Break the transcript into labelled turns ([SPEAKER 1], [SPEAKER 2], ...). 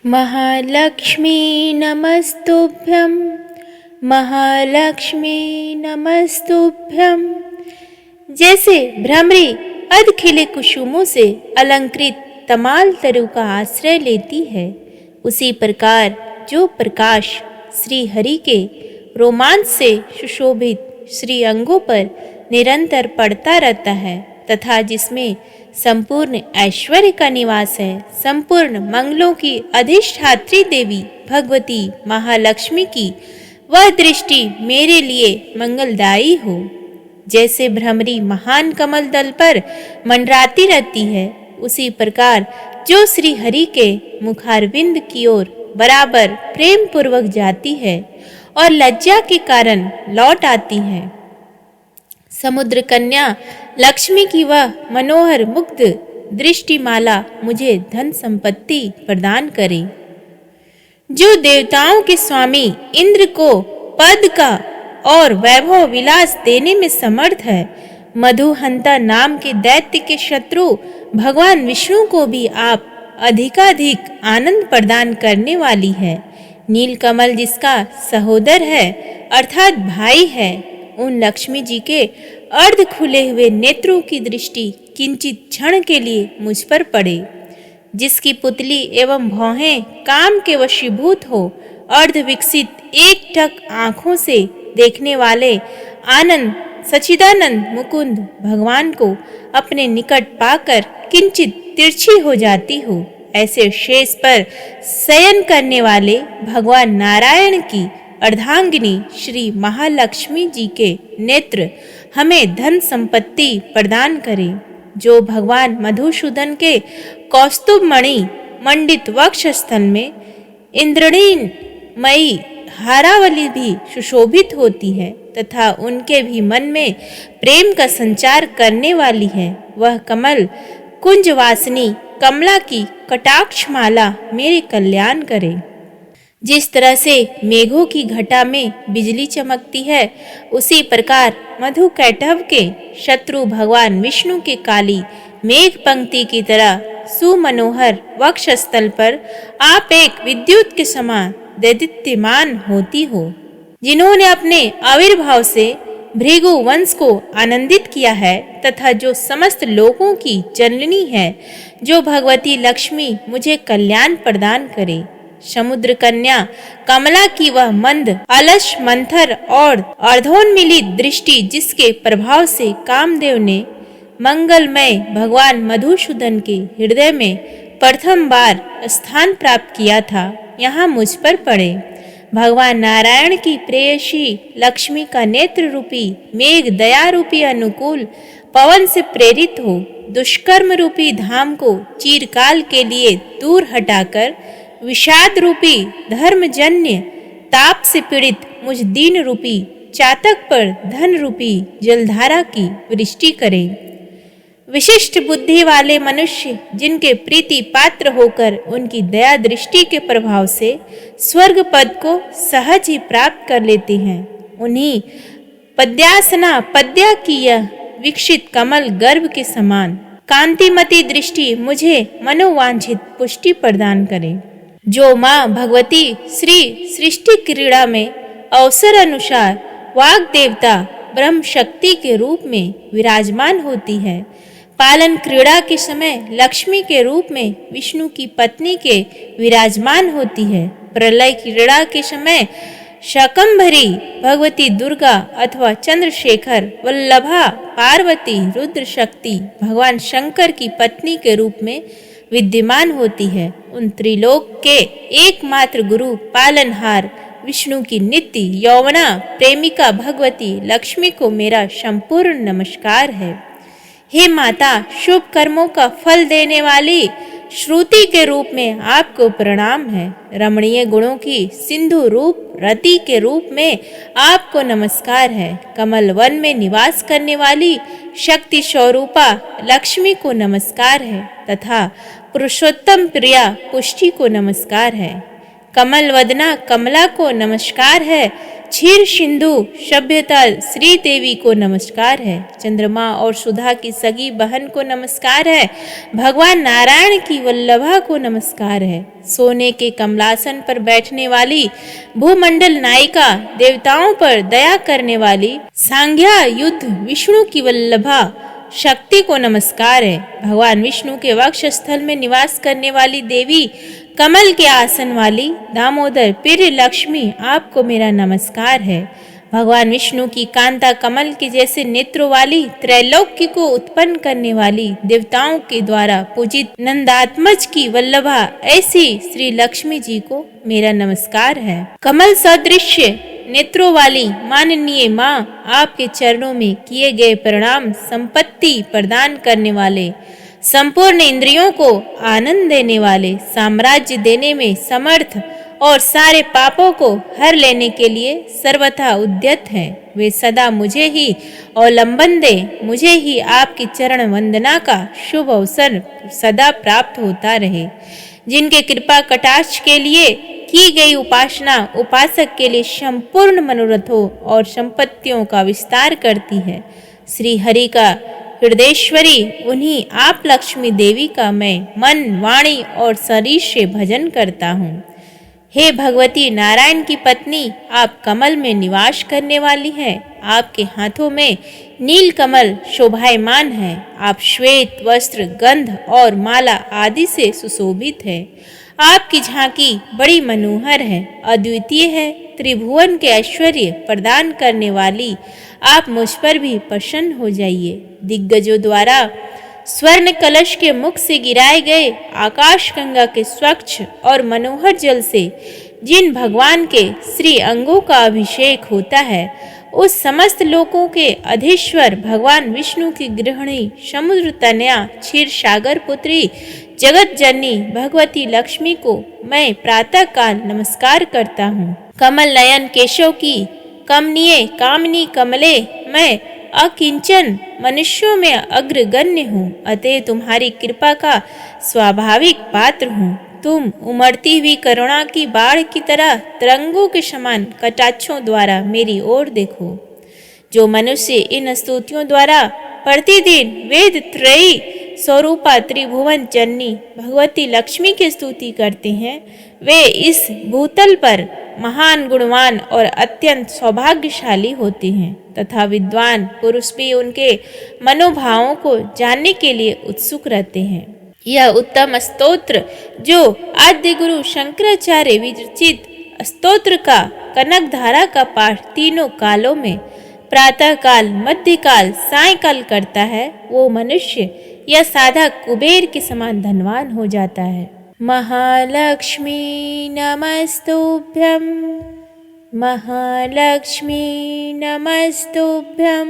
[SPEAKER 1] महालक्ष्मी नमस्तुभ्यं महालक्ष्मी नमस्तुभ्यं। जैसे भ्रमरी अधखिले कुसुमों से अलंकृत तमाल तरु का आश्रय लेती है, उसी प्रकार जो प्रकाश श्री हरि के रोमांच से सुशोभित श्री अंगों पर निरंतर पड़ता रहता है तथा जिसमें संपूर्ण ऐश्वर्य का निवास है, संपूर्ण मंगलों की अधिष्ठात्री देवी भगवती महालक्ष्मी की वह दृष्टि मेरे लिए मंगलदायी हो। जैसे भ्रमरी महान कमल दल पर मंडराती रहती है, उसी प्रकार जो श्री हरि के मुखारविंद की ओर बराबर प्रेम पूर्वक जाती है और लज्जा के कारण लौट आती है, समुद्र कन्या लक्ष्मी की वह मनोहर मुग्ध दृष्टिमाला मुझे धन संपत्ति प्रदान करे। जो देवताओं के स्वामी इंद्र को पद का और वैभव विलास देने में समर्थ है, मधुहंता नाम के दैत्य के शत्रु भगवान विष्णु को भी आप अधिकाधिक आनंद प्रदान करने वाली है। नीलकमल जिसका सहोदर है अर्थात भाई है, उन लक्ष्मी जी के अर्ध खुले हुए नेत्रों की दृष्टि किंचित क्षण के लिए मुझ पर पड़े। जिसकी पुतली एवं भौहें काम के वशीभूत हो, अर्ध विकसित एकटक आंखों से देखने वाले आनंद सच्चिदानंद मुकुंद भगवान को अपने निकट पाकर किंचित तिरछी हो जाती हो, ऐसे शेष पर शयन करने वाले भगवान नारायण की अर्धांगिनी श्री महालक्ष्मी जी के नेत्र हमें धन संपत्ति प्रदान करे। जो भगवान मधुसूदन के कौस्तुभ मणि मंडित वक्ष स्थल में इंद्रणीन मई हारावली भी सुशोभित होती है तथा उनके भी मन में प्रेम का संचार करने वाली है, वह कमल कुंजवासिनी कमला की कटाक्ष माला मेरे कल्याण करे। जिस तरह से मेघों की घटा में बिजली चमकती है, उसी प्रकार मधु कैटभ के शत्रु भगवान विष्णु के काली मेघ पंक्ति की तरह सुमनोहर वक्षस्थल पर आप एक विद्युत के समान दैदीप्यमान होती हो। जिन्होंने अपने आविर्भाव से भृगु वंश को आनंदित किया है तथा जो समस्त लोगों की जननी है, जो भगवती लक्ष्मी मुझे कल्याण प्रदान करे। समुद्र कन्या कमला की वह मंद अलस मंथर और अर्धोन्मिलित दृष्टि जिसके प्रभाव से कामदेव ने मंगलमय भगवान मधुसूदन के हृदय में प्रथम बार स्थान प्राप्त किया था, यहाँ मुझ पर पड़े। भगवान नारायण की प्रेयसी लक्ष्मी का नेत्र रूपी मेघ दया रूपी अनुकूल पवन से प्रेरित हो दुष्कर्म रूपी धाम को चिरकाल के लिए दूर हटाकर विषाद रूपी धर्मजन्य ताप से पीड़ित मुझ दीन रूपी चातक पर धन रूपी जलधारा की वृष्टि करे। विशिष्ट बुद्धि वाले मनुष्य जिनके प्रीति पात्र होकर उनकी दया दृष्टि के प्रभाव से स्वर्ग पद को सहज ही प्राप्त कर लेते हैं, उन्हीं पद्यासना पद्या की यह विकसित कमल गर्भ के समान कांतिमती दृष्टि मुझे मनोवांछित पुष्टि प्रदान करे। जो माँ भगवती श्री सृष्टि क्रीड़ा में अवसर अनुसार वाग देवता ब्रह्म शक्ति के रूप में विराजमान होती है, पालन क्रीड़ा के समय लक्ष्मी के रूप में विष्णु की पत्नी के विराजमान होती है, प्रलय क्रीड़ा के समय शाकंभरी भगवती दुर्गा अथवा चंद्रशेखर वल्लभा पार्वती रुद्र शक्ति भगवान शंकर की पत्नी के रूप में विद्यमान होती है। उन त्रिलोक के एकमात्र गुरु पालनहार विष्णु की नित्य यौवना प्रेमिका भगवती लक्ष्मी को मेरा संपूर्ण नमस्कार है। हे माता, शुभ कर्मों का फल देने वाली श्रुति के रूप में आपको प्रणाम है। रमणीय गुणों की सिंधु रूप रति के रूप में आपको नमस्कार है। कमल वन में निवास करने वाली शक्ति स्वरूपा लक्ष्मी को नमस्कार है तथा पुरुषोत्तम प्रिया पुष्टि को नमस्कार है। कमल वदना कमला को नमस्कार है। क्षीर सिंधु सभ्यता श्री देवी को नमस्कार है। चंद्रमा और सुधा की सगी बहन को नमस्कार है। भगवान नारायण की वल्लभा को नमस्कार है। सोने के कमलासन पर बैठने वाली भूमंडल नायिका, देवताओं पर दया करने वाली सांज्ञा युद्ध विष्णु की वल्लभा शक्ति को नमस्कार है। भगवान विष्णु के वक्ष स्थल में निवास करने वाली देवी, कमल के आसन वाली दामोदर प्रिय लक्ष्मी, आपको मेरा नमस्कार है। भगवान विष्णु की कांता कमल के जैसे नेत्रों वाली, त्रैलोक्य को उत्पन्न करने वाली, देवताओं के द्वारा पूजित नंदात्मज की वल्लभा ऐसी श्री लक्ष्मी जी को मेरा नमस्कार है। कमल सदृश नेत्रों वाली माननीय माँ, आपके चरणों में किए गए प्रणाम संपत्ति प्रदान करने वाले, संपूर्ण इंद्रियों को आनंद देने वाले, साम्राज्य देने में समर्थ और सारे पापों को हर लेने के लिए सर्वथा उद्यत हैं। वे सदा मुझे ही अवलंबन दे, मुझे ही आपकी चरण वंदना का शुभ अवसर सदा प्राप्त होता रहे। जिनके कृपा कटाक्ष के लिए की गई उपासना उपासक के लिए संपूर्ण मनोरथों और संपत्तियों का विस्तार करती है। श्री हरि का हृदयेश्वरी उन्हीं आप लक्ष्मी देवी का मैं मन, वाणी और शरीर से भजन करता हूँ। हे भगवती नारायण की पत्नी, आप कमल में निवास करने वाली हैं। आपके हाथों में नील कमल शोभायमान है। आप श्वेत वस्त्र, गंध और माला आदि से सुशोभित है। आपकी झांकी बड़ी मनोहर है, अद्वितीय है। त्रिभुवन के ऐश्वर्य प्रदान करने वाली आप मुझ पर भी प्रसन्न हो जाइए। दिग्गजों द्वारा स्वर्ण कलश के मुख से गिराए गए आकाश गंगा के स्वच्छ और मनोहर जल से जिन भगवान के श्री अंगों का अभिषेक होता है, उस समस्त लोकों के अधीश्वर भगवान विष्णु की गृहिणी, समुद्र तनया, क्षीर सागर पुत्री, जगत जननी भगवती लक्ष्मी को मैं प्रातः काल नमस्कार करता हूँ। कमल नयन केशव की कमनीय कामिनी कमले, मैं अकिंचन मनुष्यों में अग्रगण्य हूँ, अतः तुम्हारी कृपा का स्वाभाविक पात्र हूँ। तुम उमड़ती हुई करुणा की बाढ़ की तरह तरंगों के समान कटाक्षों द्वारा मेरी ओर देखो। जो मनुष्य इन स्तुतियों द्वारा प्रतिदिन वेद त्रयी स्वरूपा त्रिभुवन जननी भगवती लक्ष्मी की स्तुति करते हैं, वे इस भूतल पर महान गुणवान और अत्यंत सौभाग्यशाली होते हैं तथा विद्वान पुरुष भी उनके मनोभावों को जानने के लिए उत्सुक रहते हैं। यह उत्तम स्तोत्र जो आद्य गुरु शंकराचार्य विरचित स्तोत्र का कनक धारा का पाठ तीनों कालों में प्रातः काल, मध्यकाल, सायंकाल करता है, वो मनुष्य या साधक कुबेर के समान धनवान हो जाता है। महालक्ष्मी नमस्तुभ्यं, महालक्ष्मी नमस्तुभ्यं।